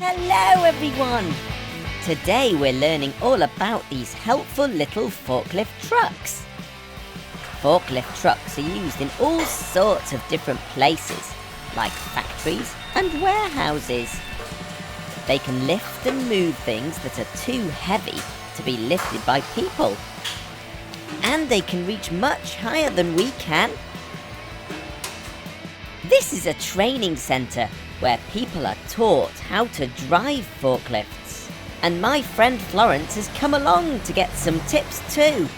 Hello everyone! Today we're learning all about these helpful little forklift trucks. Forklift trucks are used in all sorts of different places, like factories and warehouses. They can lift and move things that are too heavy to be lifted by people. And they can reach much higher than we can. This is a training centre where people are taught how to drive forklifts. And my friend Florence has come along to get some tips too.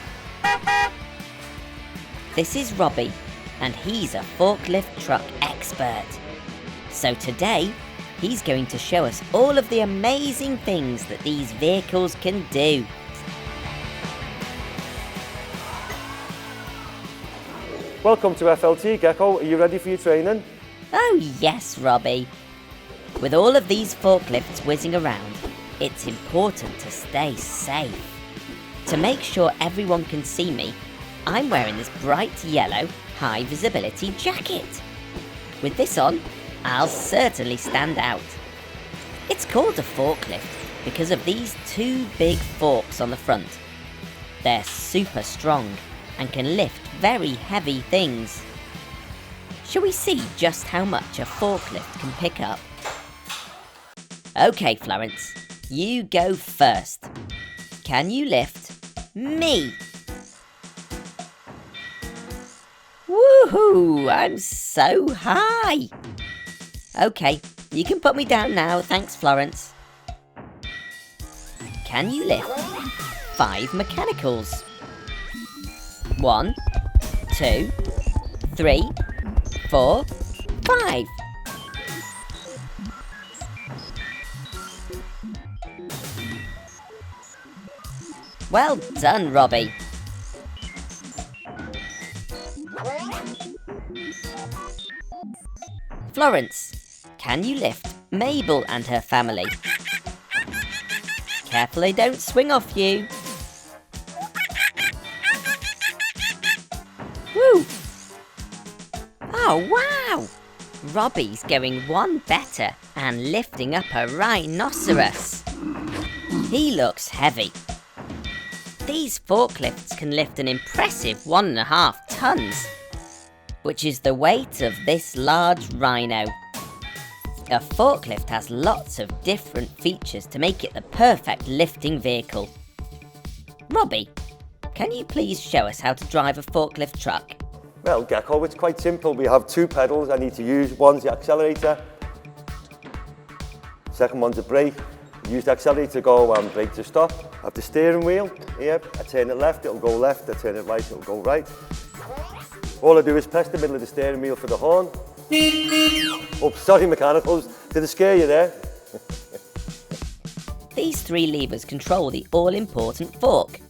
This is Robbie, and he's a forklift truck expert. So today, he's going to show us all of the amazing things that these vehicles can do. Welcome to FLT, Gecko. Are you ready for your training? Oh yes, Robbie. With all of these forklifts whizzing around, it's important to stay safe. To make sure everyone can see me, I'm wearing this bright yellow, high visibility jacket. With this on, I'll certainly stand out. It's called a forklift because of these two big forks on the front. They're super strong and can lift very heavy things. Shall we see just how much a forklift can pick up? Okay, Florence, you go first. Can you lift me? Woohoo! I'm so high! Okay, you can put me down now, thanks, Florence. Can you lift 5 mechanicals? 1, 2, 3, 4, 5. Well done, Robbie. Florence, can you lift Mabel and her family? Careful they don't swing off you. Woo! Oh, wow! Robbie's going one better and lifting up a rhinoceros. He looks heavy. These forklifts can lift an impressive 1.5 tons, which is the weight of this large rhino. A forklift has lots of different features to make it the perfect lifting vehicle. Robbie, can you please show us how to drive a forklift truck? Well, Gecko, it's quite simple. We have 2 pedals I need to use. One's the accelerator. Second one's a brake. Use the accelerator to go and brake to stop. I have the steering wheel here. I turn it left, it'll go left. I turn it right, it'll go right. All I do is press the middle of the steering wheel for the horn. Oh, sorry, mechanicals. Did I scare you there? These 3 levers control the all-important fork.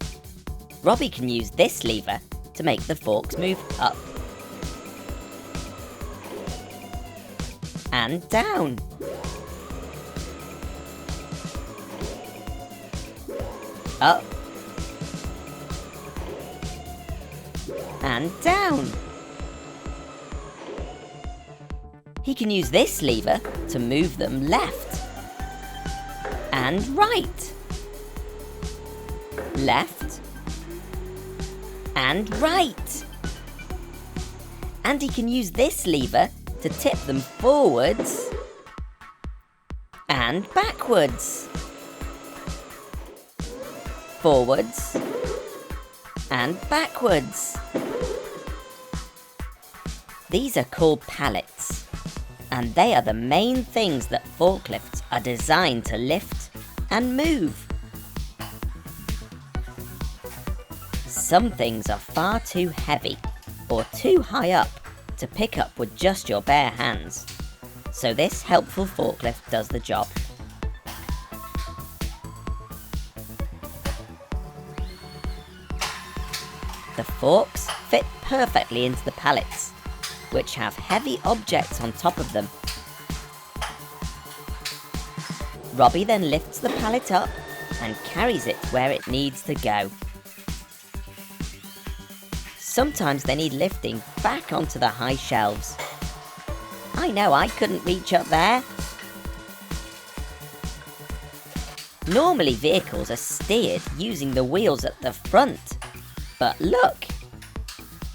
Robbie can use this lever to make the forks move up and down. Up and down. He can use this lever to move them left and right. Left and right. And he can use this lever to tip them forwards and backwards. Forwards and backwards. These are called pallets, and they are the main things that forklifts are designed to lift and move. Some things are far too heavy or too high up to pick up with just your bare hands, so this helpful forklift does the job. The forks fit perfectly into the pallets, which have heavy objects on top of them. Robbie then lifts the pallet up and carries it where it needs to go. Sometimes they need lifting back onto the high shelves. I know I couldn't reach up there. Normally vehicles are steered using the wheels at the front. But look!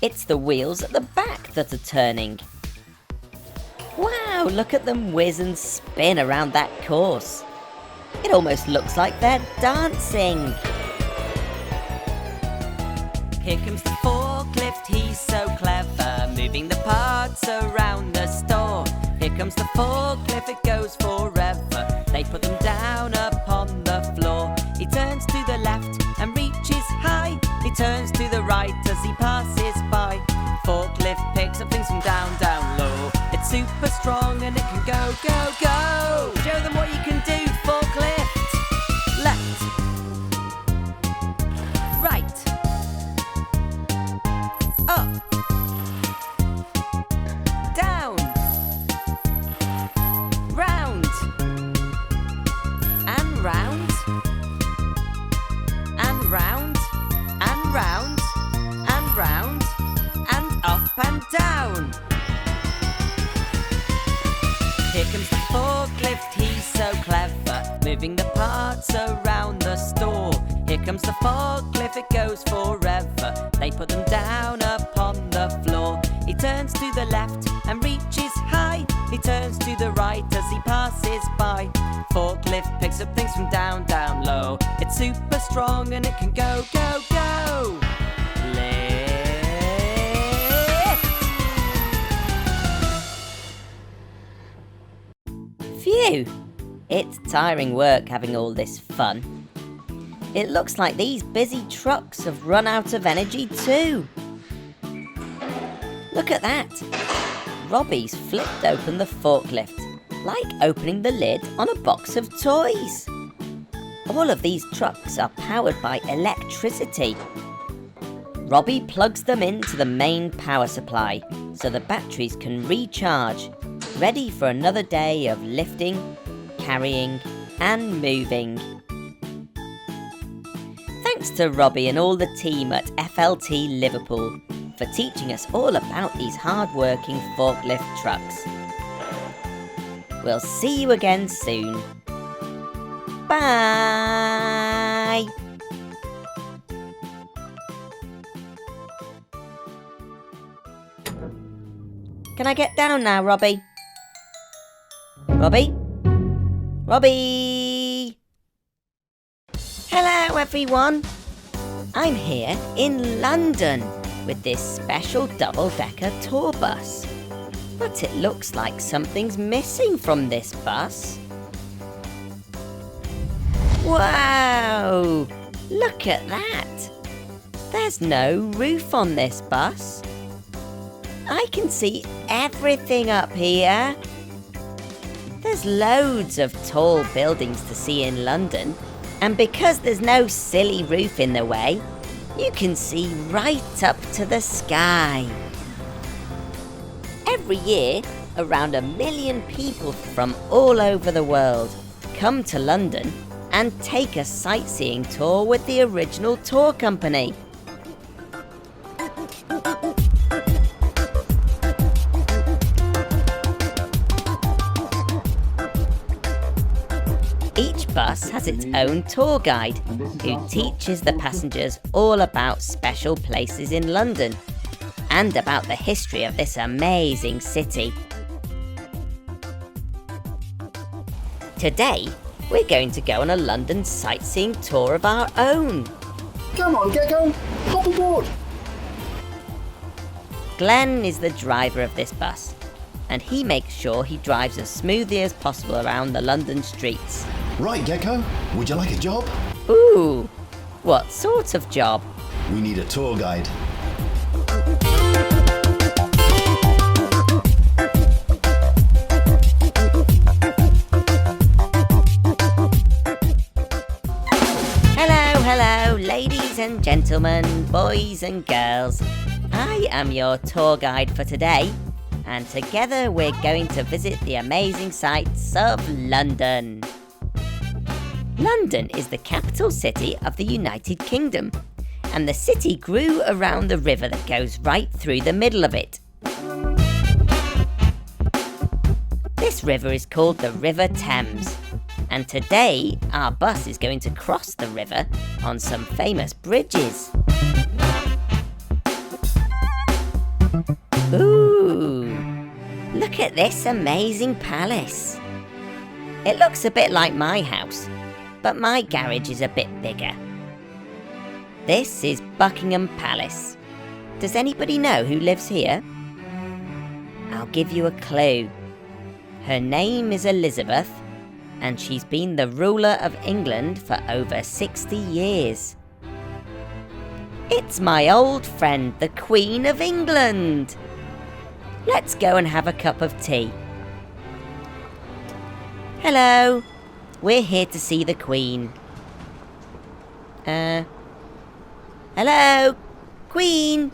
It's the wheels at the back that are turning. Wow, look at them whiz and spin around that course. It almost looks like they're dancing. Here comes the forklift, he's so clever, moving the parts around the store. Here comes the forklift, it goes forever. They put them down upon the floor. He turns to the left and reaches high. He turns to the right as he passes by. Forklift picks up things from down, down low. It's super strong and it can go, go, go. Show them what you can do, forklift. Left. Right. Up. Down. Round. And round. And round. And round. And round. And up and down. Here comes the forklift, he's so clever, moving the parts around the store. Here comes the forklift, it goes forever. They put them down upon the floor. He turns to the left and reaches high. He turns to the right as he passes by. Forklift picks up things from down, down low. It's super strong and it can go, go, go. Phew! It's tiring work having all this fun. It looks like these busy trucks have run out of energy too. Look at that! Robbie's flipped open the forklift, like opening the lid on a box of toys. All of these trucks are powered by electricity. Robbie plugs them into the main power supply so the batteries can recharge, ready for another day of lifting, carrying and moving. Thanks to Robbie and all the team at FLT Liverpool for teaching us all about these hard-working forklift trucks. We'll see you again soon. Bye! Can I get down now, Robbie? Robbie? Robbie! Hello, everyone! I'm here in London with this special double-decker tour bus. But it looks like something's missing from this bus. Wow! Look at that! There's no roof on this bus. I can see everything up here. There's loads of tall buildings to see in London, and because there's no silly roof in the way, you can see right up to the sky. Every year, around 1 million people from all over the world come to London and take a sightseeing tour with the original tour company. Each bus has its own tour guide who teaches the passengers all about special places in London and about the history of this amazing city. Today, we're going to go on a London sightseeing tour of our own. Come on, Gecko, hop aboard. Glenn is the driver of this bus, and he makes sure he drives as smoothly as possible around the London streets. Right, Gecko, would you like a job? Ooh, what sort of job? We need a tour guide. Hello, ladies and gentlemen, boys and girls. I am your tour guide for today, and together we're going to visit the amazing sights of London. London is the capital city of the United Kingdom, and the city grew around the river that goes right through the middle of it. This river is called the River Thames, And today, our bus is going to cross the river on some famous bridges. Ooh, look at this amazing palace. It looks a bit like my house, but my garage is a bit bigger. This is Buckingham Palace. Does anybody know who lives here? I'll give you a clue. Her name is Elizabeth, and she's been the ruler of England for over 60 years. It's my old friend, the Queen of England. Let's go and have a cup of tea. Hello, we're here to see the Queen. Hello, Queen?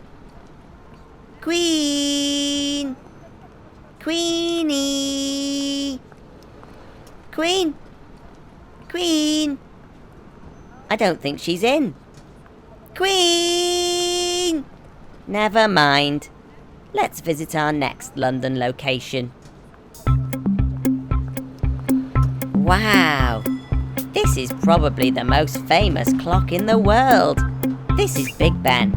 Queen? Queenie? Queen? Queen? I don't think she's in. Queen! Never mind. Let's visit our next London location. Wow! This is probably the most famous clock in the world. This is Big Ben,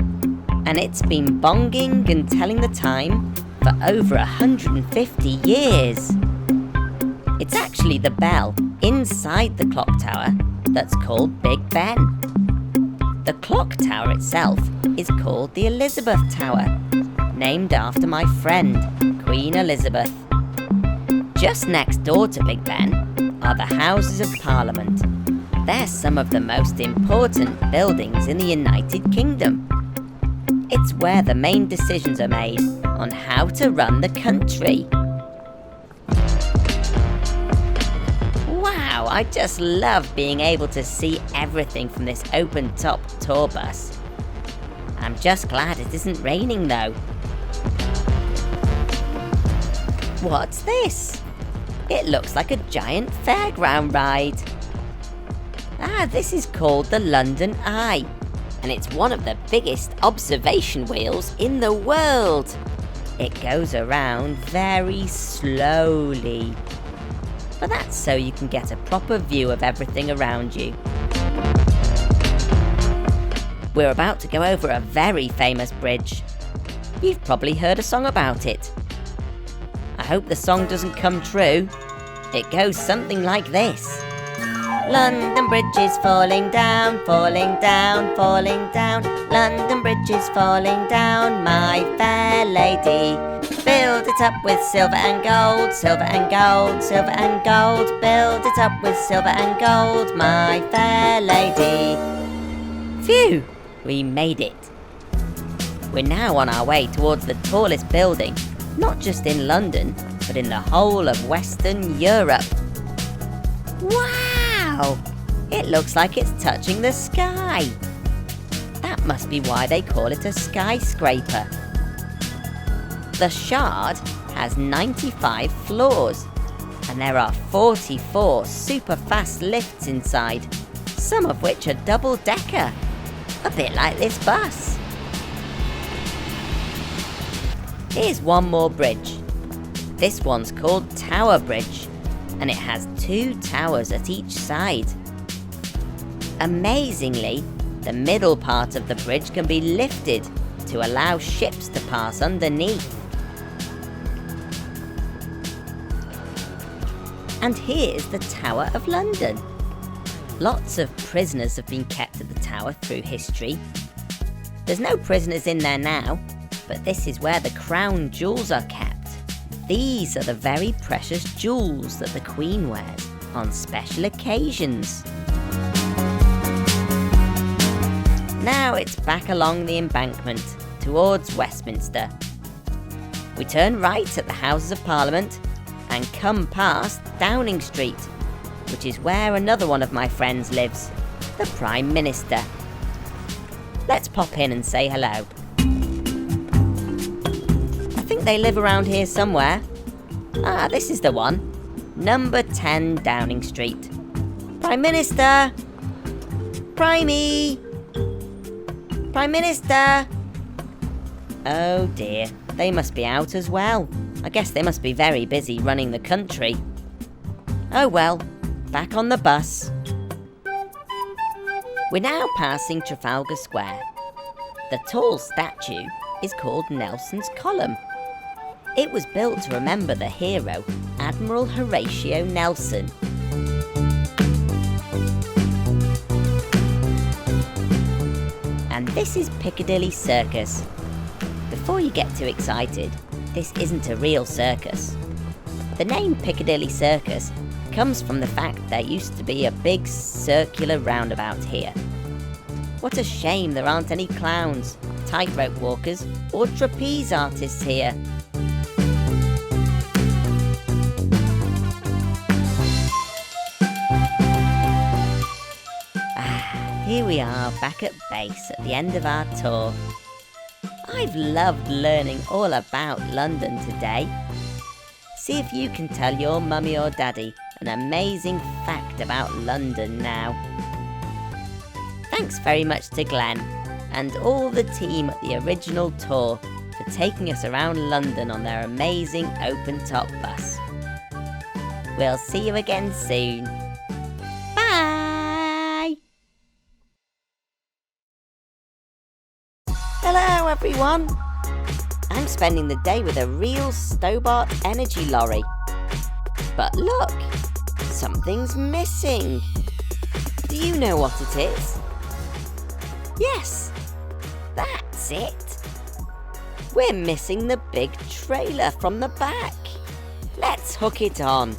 and it's been bonging and telling the time for over 150 years. It's actually the bell inside the clock tower that's called Big Ben. The clock tower itself is called the Elizabeth Tower, named after my friend, Queen Elizabeth. Just next door to Big Ben are the Houses of Parliament. They're some of the most important buildings in the United Kingdom. It's where the main decisions are made on how to run the country. Wow, I just love being able to see everything from this open-top tour bus. I'm just glad it isn't raining though. What's this? It looks like a giant fairground ride. This is called the London Eye, and it's one of the biggest observation wheels in the world. It goes around very slowly, but that's so you can get a proper view of everything around you. We're about to go over a very famous bridge. You've probably heard a song about it. I hope the song doesn't come true. It goes something like this. London Bridge is falling down, falling down, falling down. London Bridge is falling down, my fair lady. Build it up with silver and gold, silver and gold, silver and gold. Build it up with silver and gold, my fair lady. Phew, we made it. We're now on our way towards the tallest building, not just in London, but in the whole of Western Europe. Wow! It looks like it's touching the sky. That must be why they call it a skyscraper. The Shard has 95 floors, and there are 44 super fast lifts inside, some of which are double-decker, a bit like this bus. Here's one more bridge. This one's called Tower Bridge, and it has 2 towers at each side. Amazingly, the middle part of the bridge can be lifted to allow ships to pass underneath. And here's the Tower of London. Lots of prisoners have been kept at the tower through history. There's no prisoners in there now, but this is where the crown jewels are kept. These are the very precious jewels that the Queen wears on special occasions. Now it's back along the embankment towards Westminster. We turn right at the Houses of Parliament and come past Downing Street, which is where another one of my friends lives, the Prime Minister. Let's pop in and say hello. I think they live around here somewhere. This is the one. Number 10 Downing Street. Prime Minister! Primey! Prime Minister! Oh dear, they must be out as well. I guess they must be very busy running the country. Oh well, back on the bus. We're now passing Trafalgar Square. The tall statue is called Nelson's Column. It was built to remember the hero, Admiral Horatio Nelson. And this is Piccadilly Circus. Before you get too excited, this isn't a real circus. The name Piccadilly Circus comes from the fact there used to be a big circular roundabout here. What a shame there aren't any clowns, tightrope walkers, or trapeze artists here. Here we are back at base at the end of our tour. I've loved learning all about London today. See if you can tell your mummy or daddy an amazing fact about London now. Thanks very much to Glenn and all the team at the original tour for taking us around London on their amazing open-top bus. We'll see you again soon. Bye! Hello everyone! I'm spending the day with a real Stobart energy lorry. But look! Something's missing! Do you know what it is? Yes! That's it! We're missing the big trailer from the back. Let's hook it on.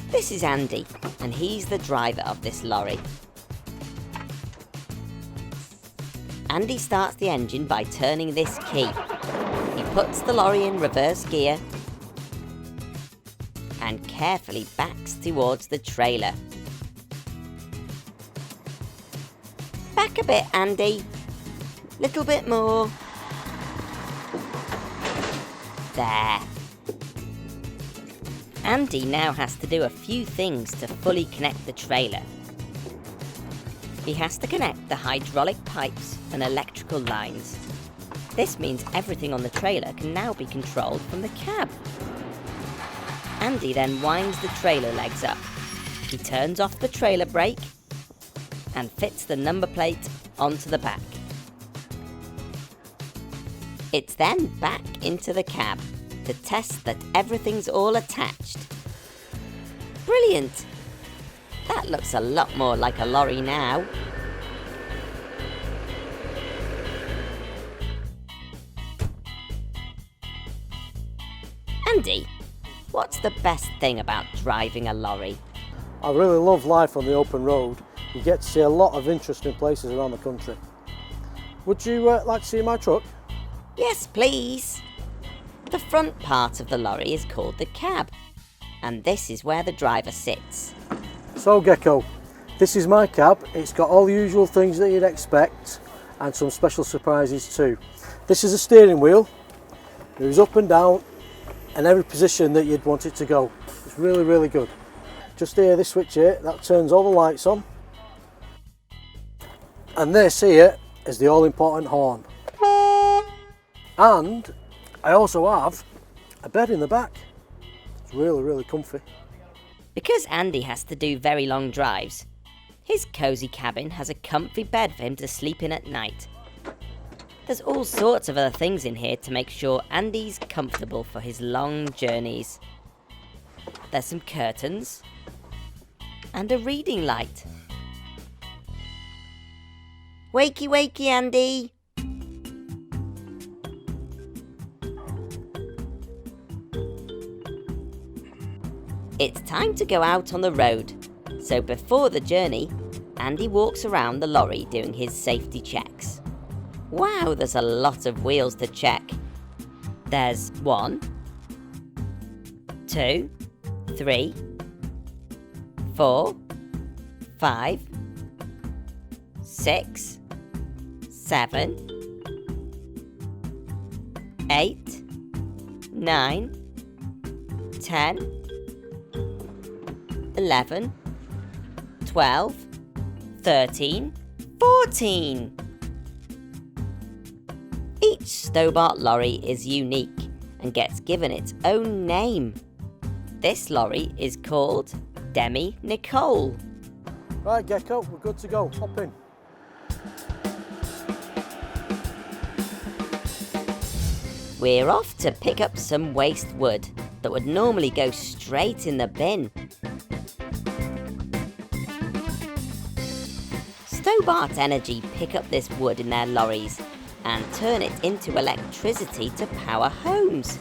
This is Andy, and he's the driver of this lorry. Andy starts the engine by turning this key. He puts the lorry in reverse gear and carefully backs towards the trailer. Back a bit, Andy. Little bit more. There. Andy now has to do a few things to fully connect the trailer. He has to connect the hydraulic pipes and electrical lines. This means everything on the trailer can now be controlled from the cab. Andy then winds the trailer legs up. He turns off the trailer brake and fits the number plate onto the back. It's then back into the cab to test that everything's all attached. Brilliant! That looks a lot more like a lorry now. Andy, what's the best thing about driving a lorry? I really love life on the open road. You get to see a lot of interesting places around the country. Would you like to see my truck? Yes, please. The front part of the lorry is called the cab, and this is where the driver sits. So Gecko, this is my cab. It's got all the usual things that you'd expect and some special surprises too. This is a steering wheel. It goes up and down and every position that you'd want it to go. It's really, really good. Just here, this switch here, that turns all the lights on. And this here is the all-important horn. And I also have a bed in the back. It's really, really comfy. Because Andy has to do very long drives, his cosy cabin has a comfy bed for him to sleep in at night. There's all sorts of other things in here to make sure Andy's comfortable for his long journeys. There's some curtains and a reading light. Wakey, wakey, Andy! It's time to go out on the road, so before the journey, Andy walks around the lorry doing his safety checks. Wow, there's a lot of wheels to check. There's 1, 2, 3, 4, 5, 6, 7, 8, 9, 10, 11, 12, 13, 14. Each Stobart lorry is unique and gets given its own name. This lorry is called Demi Nicole. Right, Gecko, we're good to go. Hop in. We're off to pick up some waste wood that would normally go straight in the bin. Stobart Energy pick up this wood in their lorries and turn it into electricity to power homes.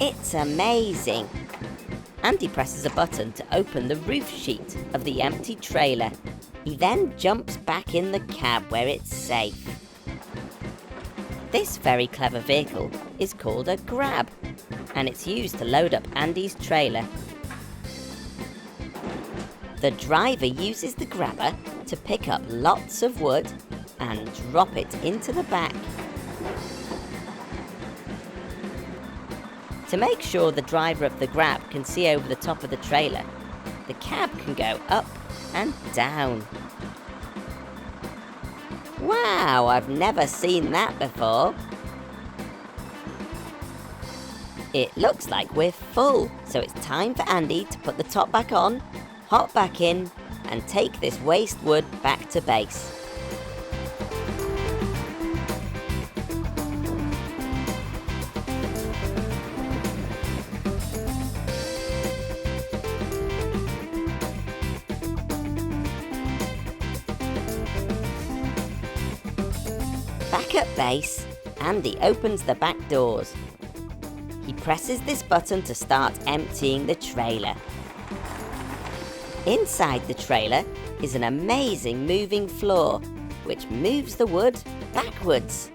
It's amazing. Andy presses a button to open the roof sheet of the empty trailer. He then jumps back in the cab where it's safe. This very clever vehicle is called a grab, and it's used to load up Andy's trailer. The driver uses the grabber to pick up lots of wood and drop it into the back. To make sure the driver of the grab can see over the top of the trailer, the cab can go up and down. Wow, I've never seen that before. It looks like we're full, so it's time for Andy to put the top back on, hop back in, and take this waste wood back to base. Back at base, Andy opens the back doors. He presses this button to start emptying the trailer. Inside the trailer is an amazing moving floor, which moves the wood backwards.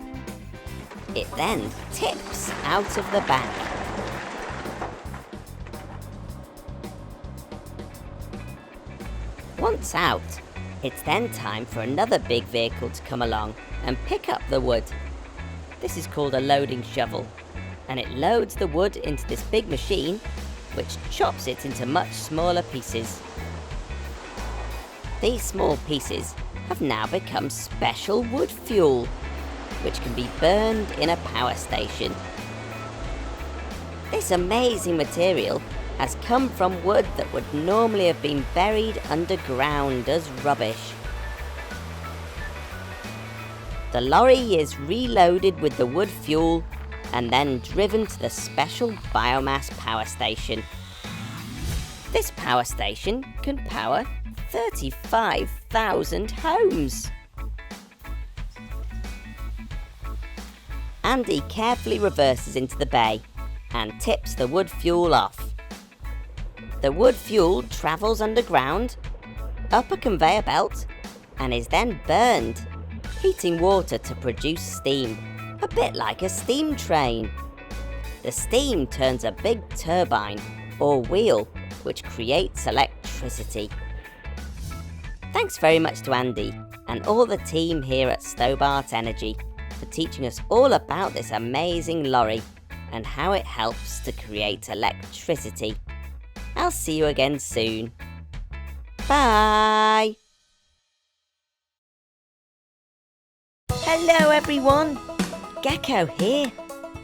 It then tips out of the back. Once out, it's then time for another big vehicle to come along and pick up the wood. This is called a loading shovel, and it loads the wood into this big machine, which chops it into much smaller pieces. These small pieces have now become special wood fuel, which can be burned in a power station. This amazing material has come from wood that would normally have been buried underground as rubbish. The lorry is reloaded with the wood fuel and then driven to the special biomass power station. This power station can power 35,000 homes. Andy carefully reverses into the bay and tips the wood fuel off. The wood fuel travels underground, up a conveyor belt, and is then burned, heating water to produce steam, a bit like a steam train. The steam turns a big turbine or wheel, which creates electricity. Thanks very much to Andy and all the team here at Stobart Energy for teaching us all about this amazing lorry and how it helps to create electricity. I'll see you again soon. Bye! Hello everyone! Gecko here,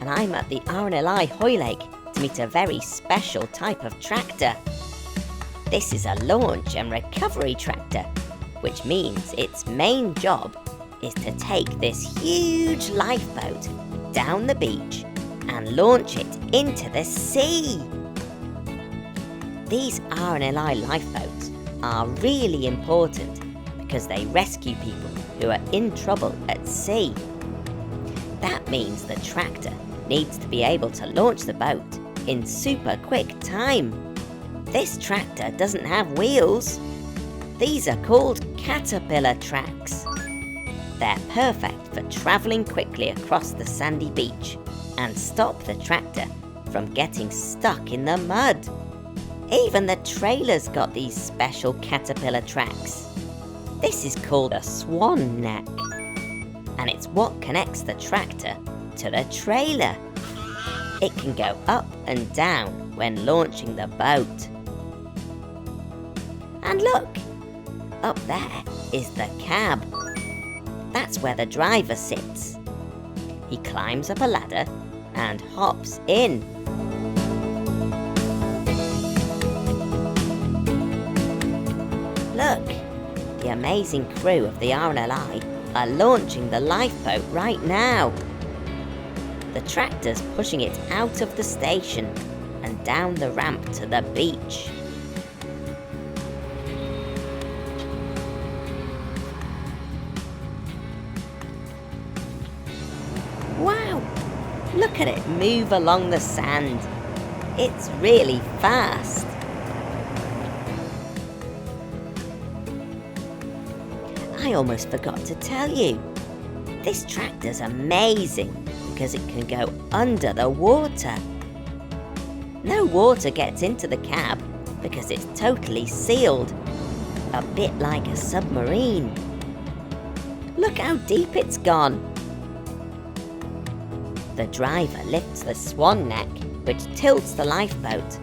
and I'm at the RNLI Hoylake to meet a very special type of tractor. This is a launch and recovery tractor, which means its main job is to take this huge lifeboat down the beach and launch it into the sea. These RNLI lifeboats are really important because they rescue people who are in trouble at sea. That means the tractor needs to be able to launch the boat in super quick time. This tractor doesn't have wheels. These are called caterpillar tracks. They're perfect for travelling quickly across the sandy beach and stop the tractor from getting stuck in the mud. Even the trailer's got these special caterpillar tracks. This is called a swan neck, and it's what connects the tractor to the trailer. It can go up and down when launching the boat. And look, up there is the cab. That's where the driver sits. He climbs up a ladder and hops in. Look, the amazing crew of the RNLI are launching the lifeboat right now. The tractor's pushing it out of the station and down the ramp to the beach. Wow! Look at it move along the sand. It's really fast. I almost forgot to tell you. This tractor's amazing because it can go under the water. No water gets into the cab because it's totally sealed, a bit like a submarine. Look how deep it's gone. The driver lifts the swan neck, which tilts the lifeboat.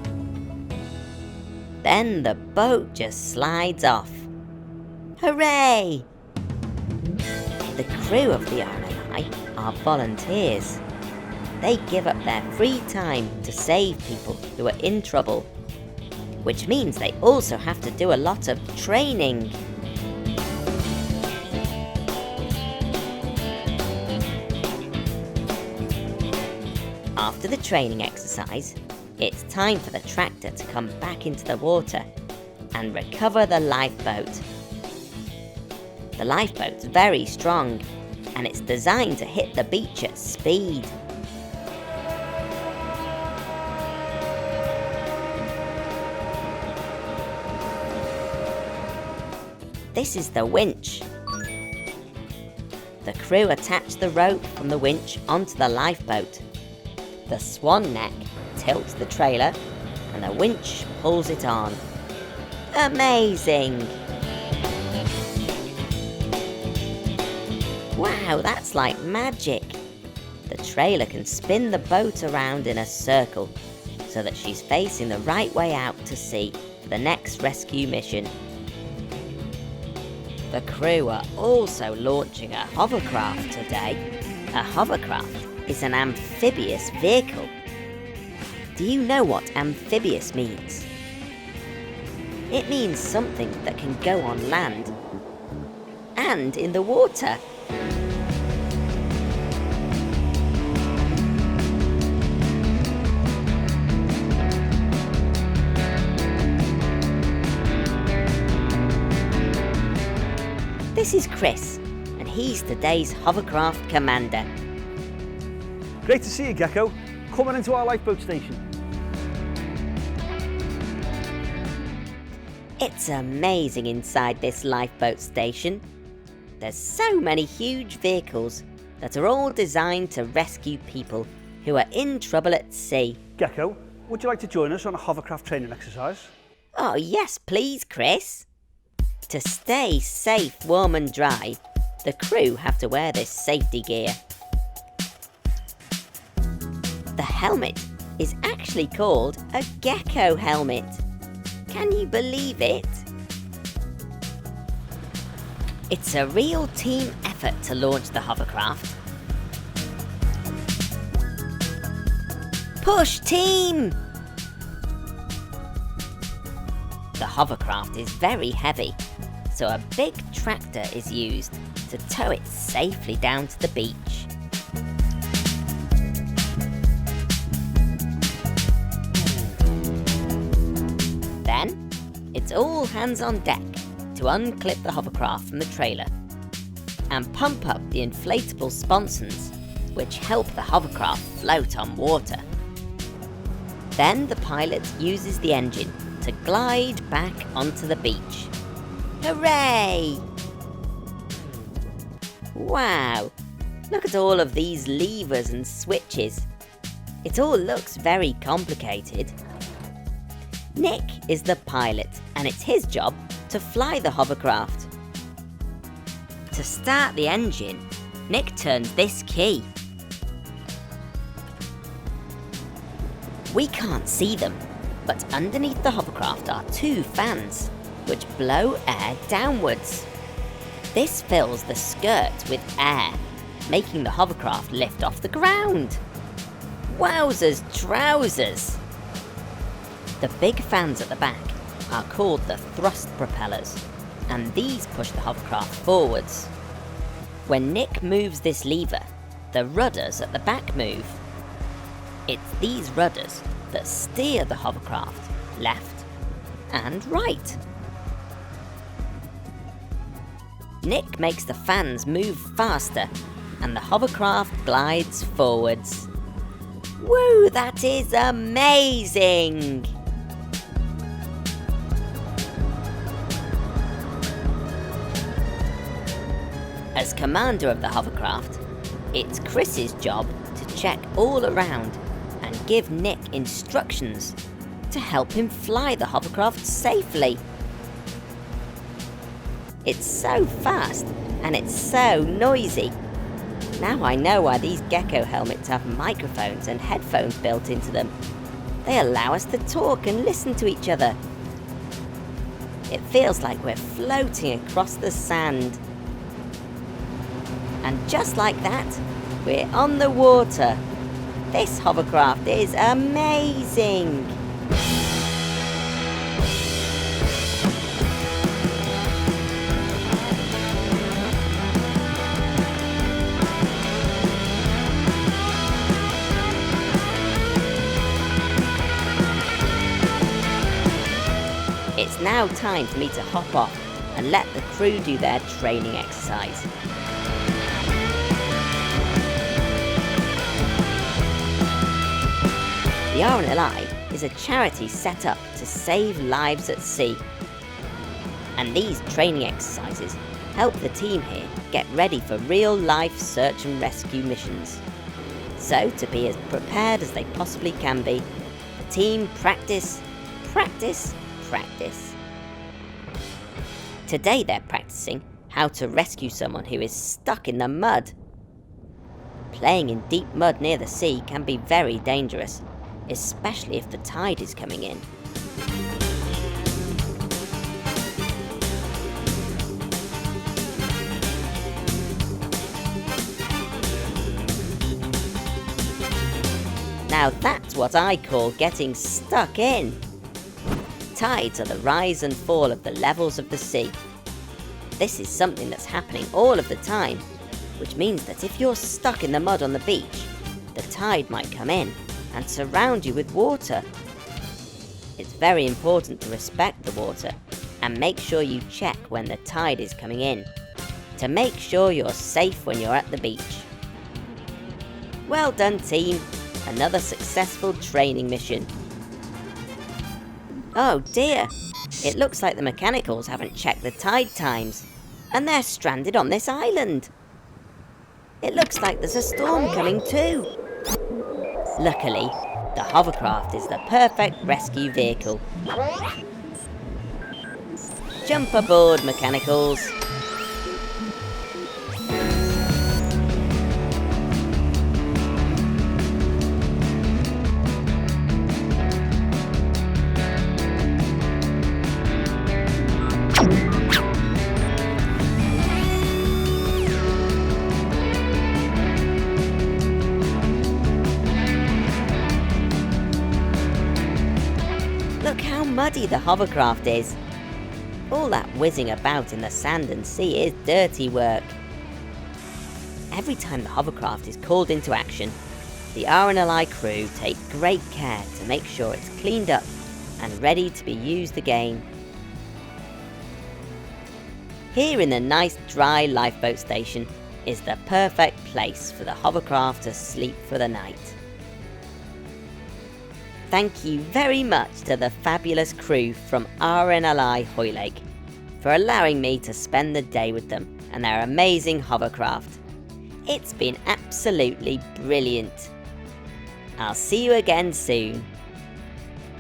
Then the boat just slides off. Hooray! The crew of the RNLI are volunteers. They give up their free time to save people who are in trouble, which means they also have to do a lot of training. After the training exercise, it's time for the tractor to come back into the water and recover the lifeboat. The lifeboat's very strong and it's designed to hit the beach at speed. This is the winch. The crew attach the rope from the winch onto the lifeboat. The swan neck tilts the trailer and the winch pulls it on. Amazing! Wow, that's like magic. The trailer can spin the boat around in a circle so that she's facing the right way out to sea for the next rescue mission. The crew are also launching a hovercraft today. A hovercraft is an amphibious vehicle. Do you know what amphibious means? It means something that can go on land and in the water. This is Chris, and he's today's hovercraft commander. Great to see you, Gecko. Coming into our lifeboat station. It's amazing inside this lifeboat station. There's so many huge vehicles that are all designed to rescue people who are in trouble at sea. Gecko, would you like to join us on a hovercraft training exercise? Oh yes, please, Chris. To stay safe, warm and dry, the crew have to wear this safety gear. The helmet is actually called a Gecko helmet. Can you believe it? It's a real team effort to launch the hovercraft. Push, team! The hovercraft is very heavy, so a big tractor is used to tow it safely down to the beach. Then, it's all hands on deck to unclip the hovercraft from the trailer and pump up the inflatable sponsons which help the hovercraft float on water. Then the pilot uses the engine to glide back onto the beach. Hooray! Wow, look at all of these levers and switches. It all looks very complicated. Nick is the pilot and it's his job to fly the hovercraft. To start the engine, Nick turns this key. We can't see them, but underneath the hovercraft are two fans, which blow air downwards. This fills the skirt with air, making the hovercraft lift off the ground. Wowzers trousers! The big fans at the back are called the thrust propellers, and these push the hovercraft forwards. When Nick moves this lever, the rudders at the back move. It's these rudders that steer the hovercraft left and right. Nick makes the fans move faster and the hovercraft glides forwards. Woo, that is amazing! As commander of the hovercraft, it's Chris's job to check all around and give Nick instructions to help him fly the hovercraft safely. It's so fast and it's so noisy. Now I know why these Gecko helmets have microphones and headphones built into them. They allow us to talk and listen to each other. It feels like we're floating across the sand. And just like that, we're on the water. This hovercraft is amazing! It's now time for me to hop off and let the crew do their training exercise. The RNLI is a charity set up to save lives at sea. And these training exercises help the team here get ready for real-life search and rescue missions. So, to be as prepared as they possibly can be, the team practice. Today they're practicing how to rescue someone who is stuck in the mud. Playing in deep mud near the sea can be very dangerous, especially if the tide is coming in. Now that's what I call getting stuck in. Tides are the rise and fall of the levels of the sea. This is something that's happening all of the time, which means that if you're stuck in the mud on the beach, the tide might come in and surround you with water. It's very important to respect the water and make sure you check when the tide is coming in, to make sure you're safe when you're at the beach. Well done, team. Another successful training mission. Oh dear, it looks like the mechanicals haven't checked the tide times, and they're stranded on this island. It looks like there's a storm coming too. Luckily, the hovercraft is the perfect rescue vehicle. Jump aboard, mechanicals. Look how muddy the hovercraft is. All that whizzing about in the sand and sea is dirty work. Every time the hovercraft is called into action, the RNLI crew take great care to make sure it's cleaned up and ready to be used again. Here in the nice dry lifeboat station is the perfect place for the hovercraft to sleep for the night. Thank you very much to the fabulous crew from RNLI Hoylake for allowing me to spend the day with them and their amazing hovercraft. It's been absolutely brilliant. I'll see you again soon.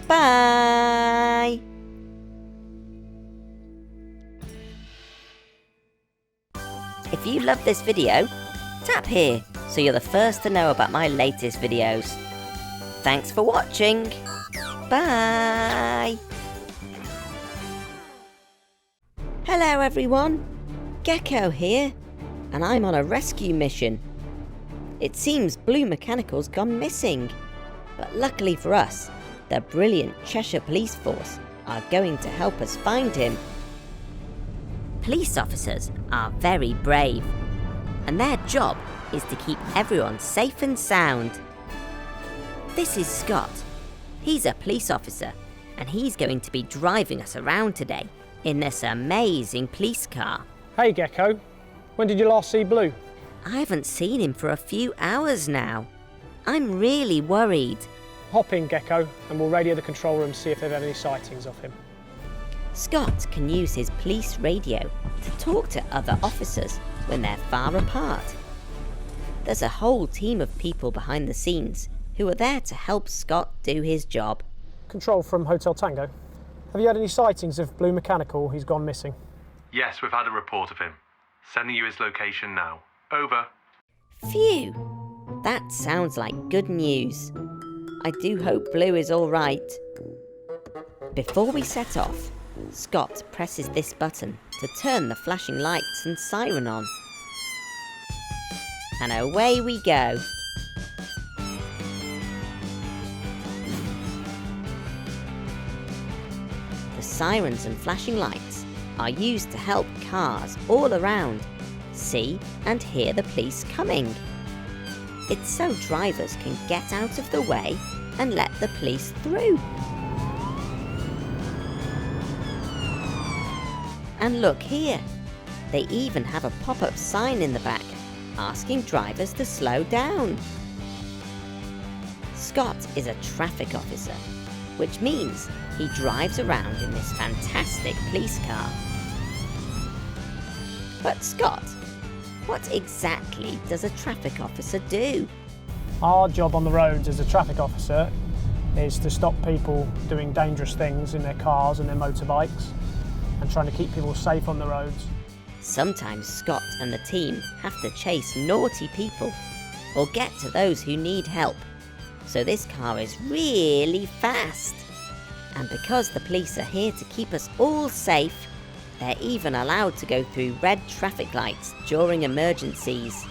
Bye! If you love this video, tap here so you're the first to know about my latest videos. Thanks for watching. Bye. Hello everyone. Gecko here, and I'm on a rescue mission. It seems Blue Mechanical's gone missing, but luckily for us, the brilliant Cheshire Police Force are going to help us find him. Police officers are very brave, and their job is to keep everyone safe and sound. This is Scott. He's a police officer, and he's going to be driving us around today in this amazing police car. Hey Gecko, when did you last see Blue? I haven't seen him for a few hours now. I'm really worried. Hop in, Gecko, and we'll radio the control room to see if they've had any sightings of him. Scott can use his police radio to talk to other officers when they're far apart. There's a whole team of people behind the scenes who are there to help Scott do his job. Control from Hotel Tango. Have you had any sightings of Blue Mechanical who's gone missing? Yes, we've had a report of him. Sending you his location now. Over. Phew! That sounds like good news. I do hope Blue is all right. Before we set off, Scott presses this button to turn the flashing lights and siren on. And away we go. The sirens and flashing lights are used to help cars all around see and hear the police coming. It's so drivers can get out of the way and let the police through. And look here, they even have a pop-up sign in the back asking drivers to slow down. Scott is a traffic officer, which means he drives around in this fantastic police car. But Scott, what exactly does a traffic officer do? Our job on the roads as a traffic officer is to stop people doing dangerous things in their cars and their motorbikes and trying to keep people safe on the roads. Sometimes Scott and the team have to chase naughty people or get to those who need help. So this car is really fast. And because the police are here to keep us all safe, they're even allowed to go through red traffic lights during emergencies.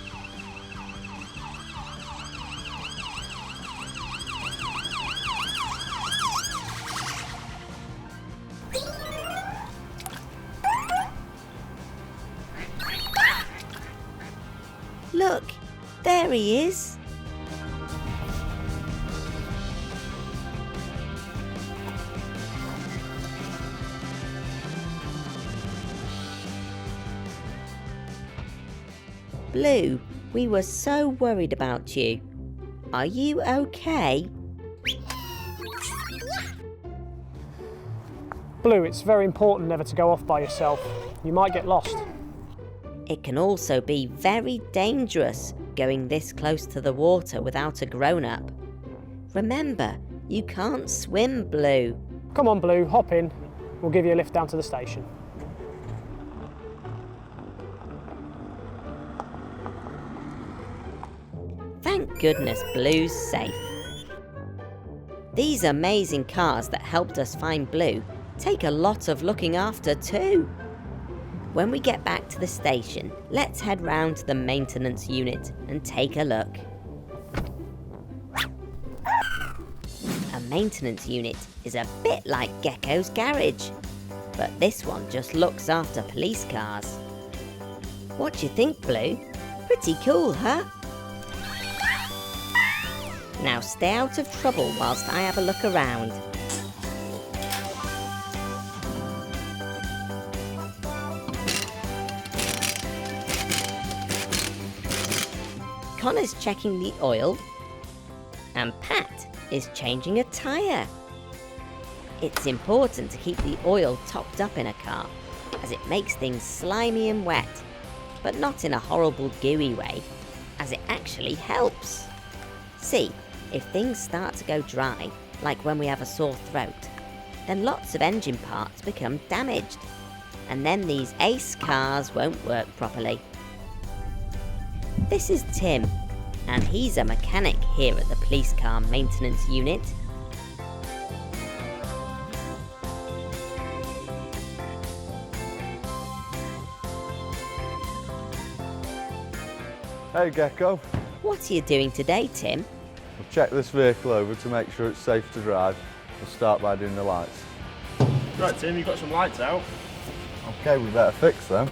Look, there he is. Blue, we were so worried about you. Are you okay? Blue, it's very important never to go off by yourself. You might get lost. It can also be very dangerous going this close to the water without a grown-up. Remember, you can't swim, Blue. Come on, Blue, hop in. We'll give you a lift down to the station. Thank goodness Blue's safe. These amazing cars that helped us find Blue take a lot of looking after too. When we get back to the station, let's head round to the maintenance unit and take a look. A maintenance unit is a bit like Gecko's garage, but this one just looks after police cars. What do you think, Blue? Pretty cool, huh? Now stay out of trouble whilst I have a look around. Connor's checking the oil, and Pat is changing a tyre. It's important to keep the oil topped up in a car, as it makes things slimy and wet, but not in a horrible gooey way, as it actually helps. See, if things start to go dry, like when we have a sore throat, then lots of engine parts become damaged, and then these ace cars won't work properly. This is Tim, and he's a mechanic here at the police car maintenance unit. Hey Gecko, What are you doing today, Tim? I've checked this vehicle over to make sure it's safe to drive. We'll start by doing the lights. Right Tim, you've got some lights out. Okay, we better fix them.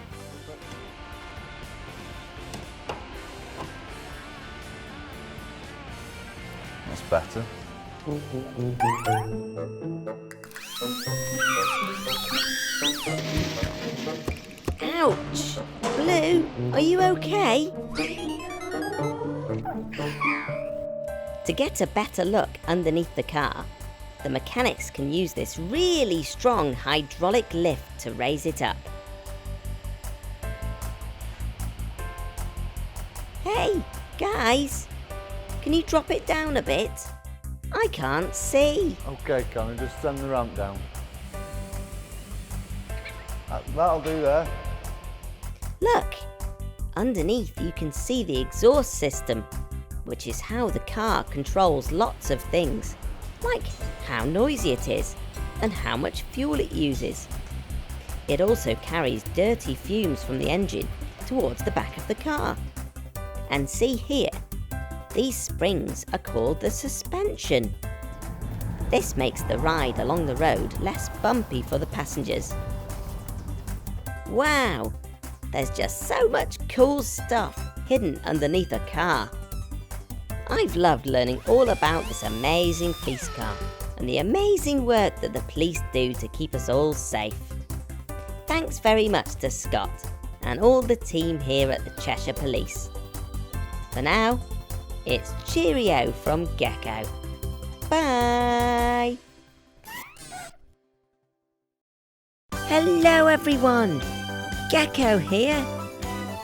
That's better. Ouch! Blue, are you okay? To get a better look underneath the car, the mechanics can use this really strong hydraulic lift to raise it up. Hey, guys, can you drop it down a bit? I can't see. Okay, Connor, just send the ramp down. That'll do there. Look, underneath you can see the exhaust system, which is how the car controls lots of things, like how noisy it is and how much fuel it uses. It also carries dirty fumes from the engine towards the back of the car. And see here, these springs are called the suspension. This makes the ride along the road less bumpy for the passengers. Wow, there's just so much cool stuff hidden underneath a car. I've loved learning all about this amazing police car and the amazing work that the police do to keep us all safe. Thanks very much to Scott and all the team here at the Cheshire Police. For now, it's cheerio from Gecko. Bye! Hello everyone! Gecko here.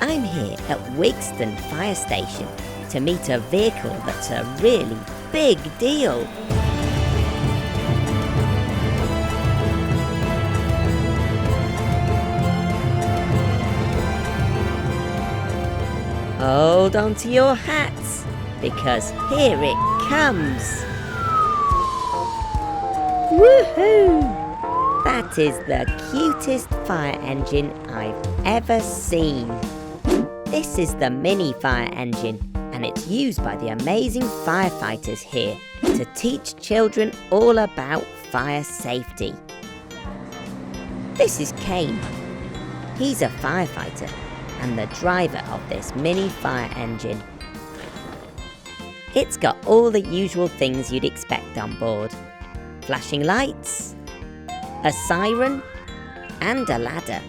I'm here at Wigston Fire Station to meet a vehicle that's a really big deal. Hold on to your hats, because here it comes. Woohoo! That is the cutest fire engine I've ever seen. This is the mini fire engine, and it's used by the amazing firefighters here to teach children all about fire safety. This is Kane. He's a firefighter and the driver of this mini fire engine. It's got all the usual things you'd expect on board. Flashing lights, a siren, and a ladder.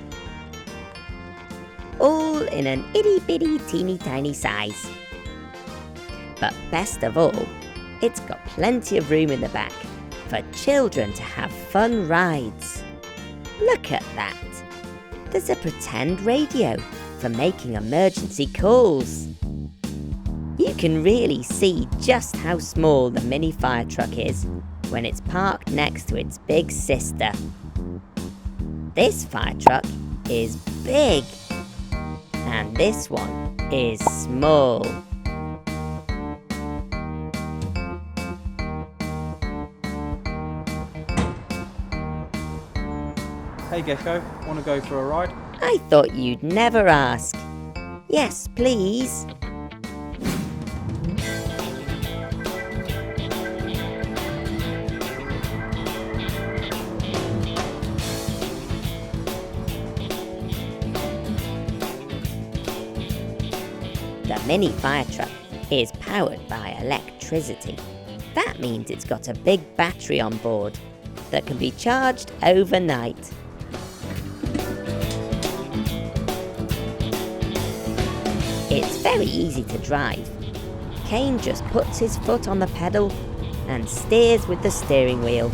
All in an itty-bitty teeny-tiny size. But best of all, it's got plenty of room in the back for children to have fun rides. Look at that! There's a pretend radio for making emergency calls. You can really see just how small the mini fire truck is when it's parked next to its big sister. This fire truck is big, and this one is small. Hey Gecko, want to go for a ride? I thought you'd never ask. Yes, please. The mini fire truck is powered by electricity. That means it's got a big battery on board that can be charged overnight. It's very easy to drive. Kane just puts his foot on the pedal and steers with the steering wheel.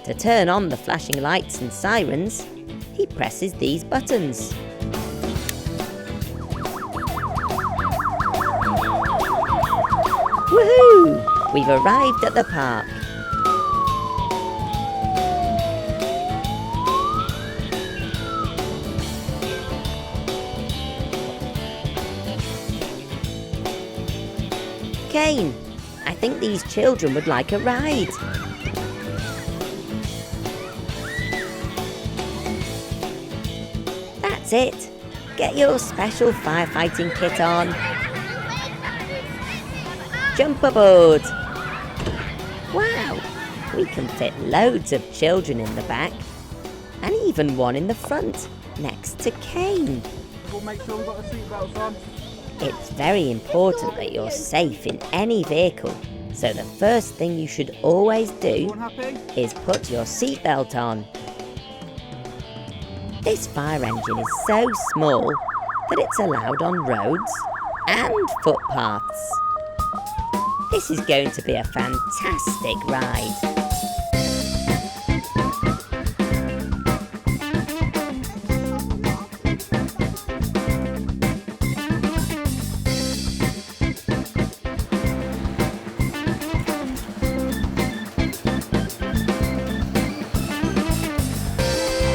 To turn on the flashing lights and sirens, he presses these buttons. Woohoo! We've arrived at the park. Kane, I think these children would like a ride. That's it. Get your special firefighting kit on. Jump aboard. Wow, we can fit loads of children in the back. and even one in the front, next to Kane. We'll make sure we've got the seatbelts on. It's very important that you're safe in any vehicle, so the first thing you should always do Everyone happy? is put your seatbelt on. This fire engine is so small that it's allowed on roads and footpaths. This is going to be a fantastic ride.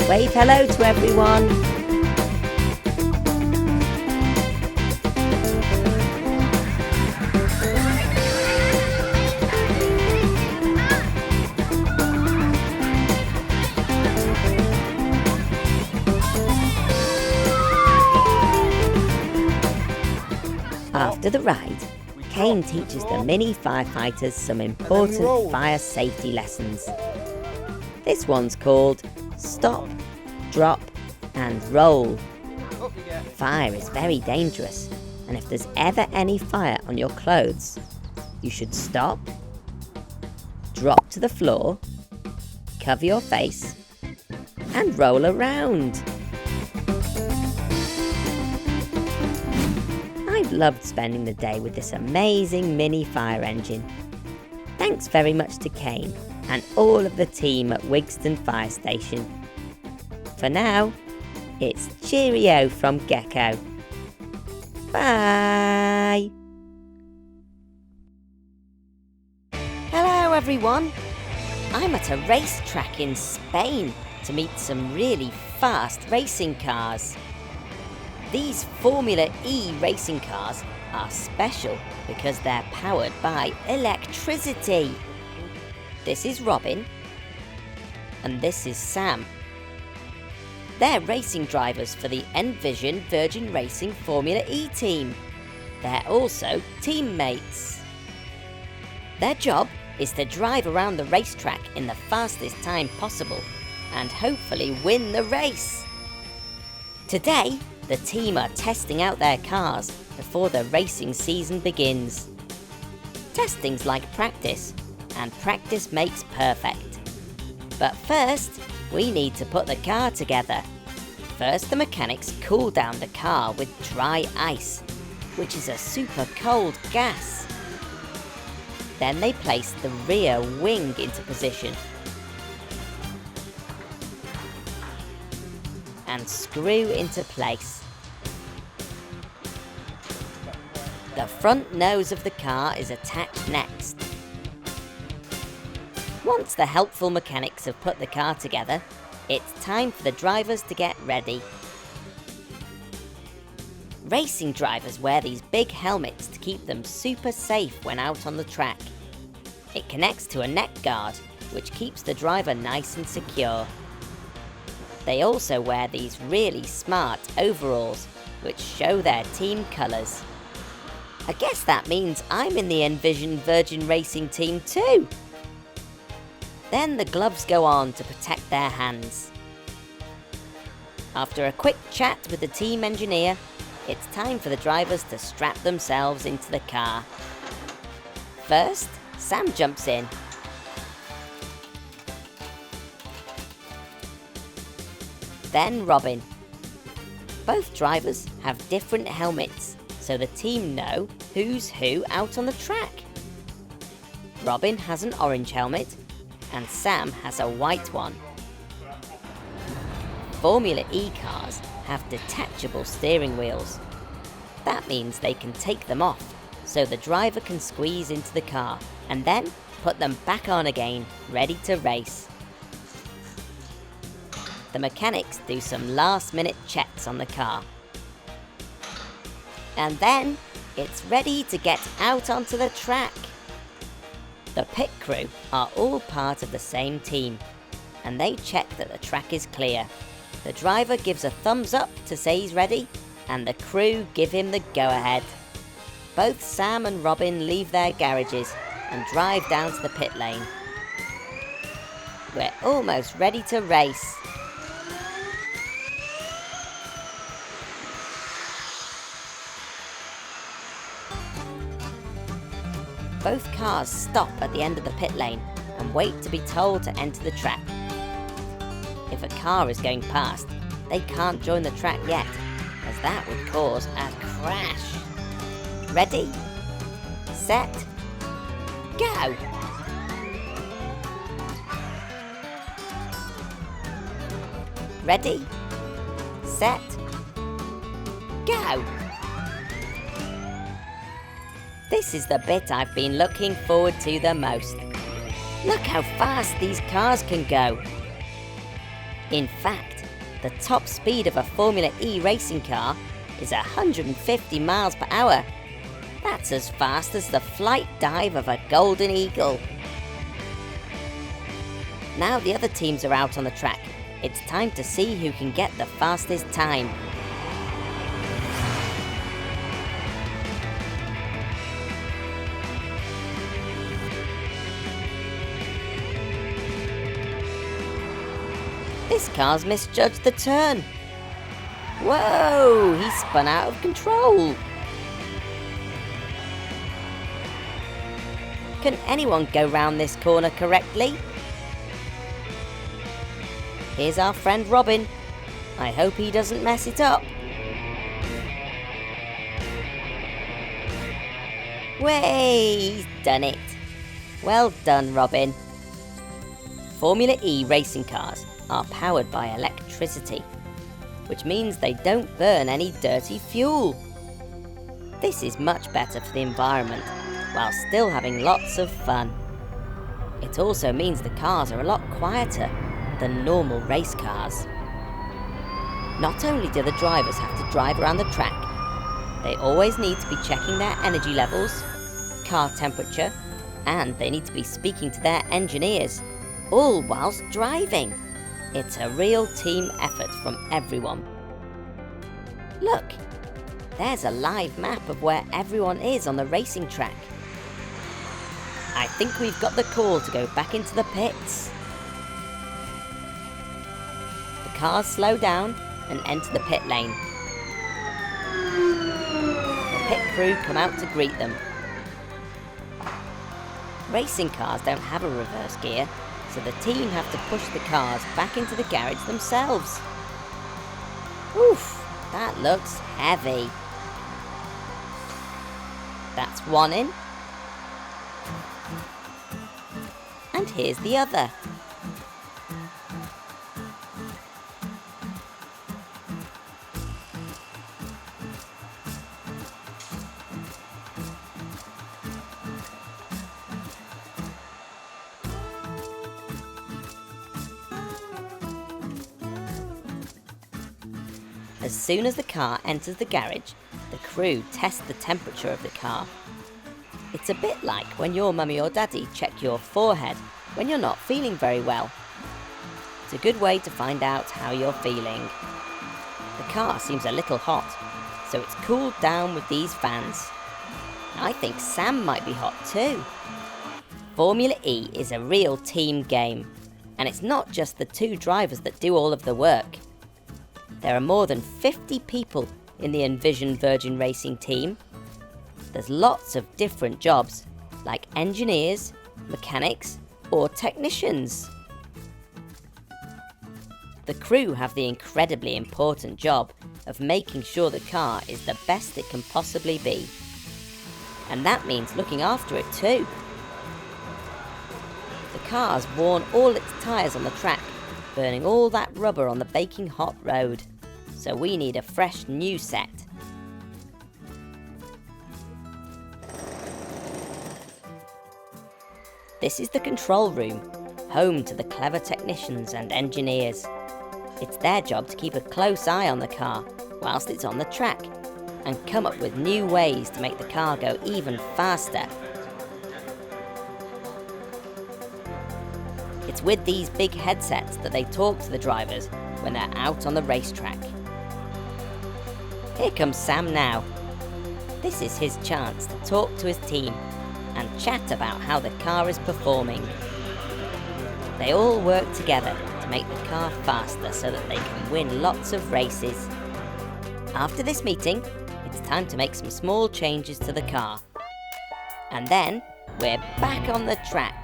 Wave hello to everyone. After the ride, Kane teaches the mini firefighters some important fire safety lessons. This one's called Stop, Drop and Roll. Fire is very dangerous, and if there's ever any fire on your clothes, you should stop, drop to the floor, cover your face, and roll around. I've loved spending the day with this amazing mini fire engine. Thanks very much to Kane and all of the team at Wigston Fire Station. For now, it's cheerio from Gecko. Bye! Hello everyone! I'm at a racetrack in Spain to meet some really fast racing cars. These Formula E racing cars are special because they're powered by electricity. This is Robin, and this is Sam. They're racing drivers for the Envision Virgin Racing Formula E team. They're also teammates. Their job is to drive around the racetrack in the fastest time possible and hopefully win the race. Today, the team are testing out their cars before the racing season begins. Testing's like practice, and practice makes perfect. But first, we need to put the car together. First, the mechanics cool down the car with dry ice, which is a super cold gas. Then they place the rear wing into position and screw into place. The front nose of the car is attached next. Once the helpful mechanics have put the car together, it's time for the drivers to get ready. Racing drivers wear these big helmets to keep them super safe when out on the track. It connects to a neck guard, which keeps the driver nice and secure. They also wear these really smart overalls, which show their team colours. I guess that means I'm in the Envision Virgin Racing team too. Then the gloves go on to protect their hands. After a quick chat with the team engineer, it's time for the drivers to strap themselves into the car. First, Sam jumps in. Then Robin. Both drivers have different helmets, so the team know who's who out on the track. Robin has an orange helmet, and Sam has a white one. Formula E cars have detachable steering wheels. That means they can take them off, so the driver can squeeze into the car and then put them back on again, ready to race. The mechanics do some last-minute checks on the car. And then it's ready to get out onto the track. The pit crew are all part of the same team, and they check that the track is clear. The driver gives a thumbs up to say he's ready, and the crew give him the go-ahead. Both Sam and Robin leave their garages and drive down to the pit lane. We're almost ready to race. both cars stop at the end of the pit lane and wait to be told to enter the track. If a car is going past, they can't join the track yet, as that would cause a crash. Ready? Set? Go! Ready? Set? Go! This is the bit I've been looking forward to the most. Look how fast these cars can go. In fact, the top speed of a Formula E racing car is 150 miles per hour. That's as fast as the flight dive of a golden eagle. Now the other teams are out on the track. It's time to see who can get the fastest time. This car's misjudged the turn. Whoa, he spun out of control. Can anyone go round this corner correctly? Here's our friend Robin. I hope he doesn't mess it up. Way, he's done it. Well done, Robin. Formula E racing cars are powered by electricity, which means they don't burn any dirty fuel. This is much better for the environment, while still having lots of fun. It also means the cars are a lot quieter than normal race cars. Not only do the drivers have to drive around the track, they always need to be checking their energy levels, car temperature, and they need to be speaking to their engineers, all whilst driving. It's a real team effort from everyone. Look, there's a live map of where everyone is on the racing track. I think we've got the call to go back into the pits. The cars slow down and enter the pit lane. The pit crew come out to greet them. Racing cars don't have a reverse gear, so the team have to push the cars back into the garage themselves. Oof, that looks heavy. That's one in. And here's the other. As soon as the car enters the garage, the crew test the temperature of the car. It's a bit like when your mummy or daddy check your forehead when you're not feeling very well. It's a good way to find out how you're feeling. The car seems a little hot, so it's cooled down with these fans. I think Sam might be hot too. Formula E is a real team game, and it's not just the two drivers that do all of the work. There are more than 50 people in the Envision Virgin Racing team. There's lots of different jobs, like engineers, mechanics, or technicians. The crew have the incredibly important job of making sure the car is the best it can possibly be. And that means looking after it too. The car's worn all its tyres on the track, burning all that rubber on the baking hot road. So we need a fresh new set. This is the control room, home to the clever technicians and engineers. It's their job to keep a close eye on the car whilst it's on the track and come up with new ways to make the car go even faster. It's with these big headsets that they talk to the drivers when they're out on the racetrack. Here comes Sam now. This is his chance to talk to his team and chat about how the car is performing. They all work together to make the car faster so that they can win lots of races. After this meeting, it's time to make some small changes to the car. And then we're back on the track.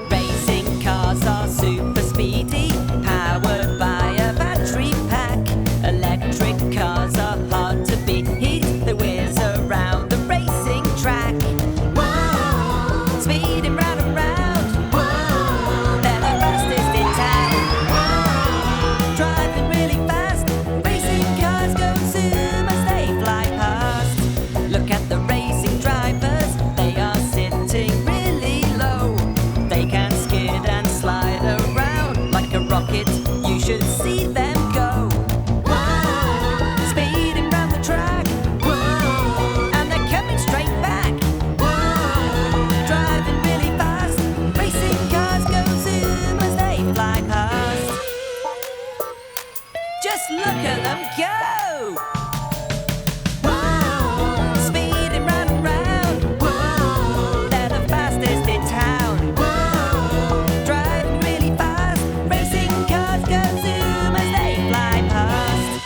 Racing cars are super speedy, powered by a battery pack. Electric cars are hard to beat, they whiz around the racing track. Whoa, speeding round and round. Whoa, they're the fastest in town. Whoa, driving really fast. Racing cars go zoom as they fly past. Look at the racing drivers, they are sitting really low. They can skid and slide around like a rocket. You should see them go. Whoa, speeding round the track. Whoa, and they're coming straight back. Whoa, driving really fast. Racing cars go zoom as they fly past. Just look at them go. Whoa, speeding round and round. Whoa, they're the fastest in town. Whoa, driving really fast. Racing cars go zoom as they fly past.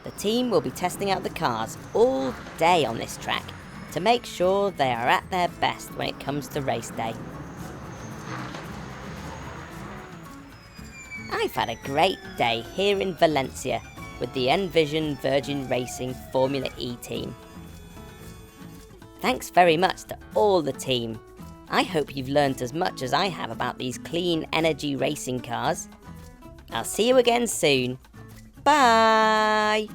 The team will be testing out the cars all day on this track to make sure they are at their best when it comes to race day. I've had a great day here in Valencia with the Envision Virgin Racing Formula E team. Thanks very much to all the team. I hope you've learned as much as I have about these clean energy racing cars. I'll see you again soon. Bye!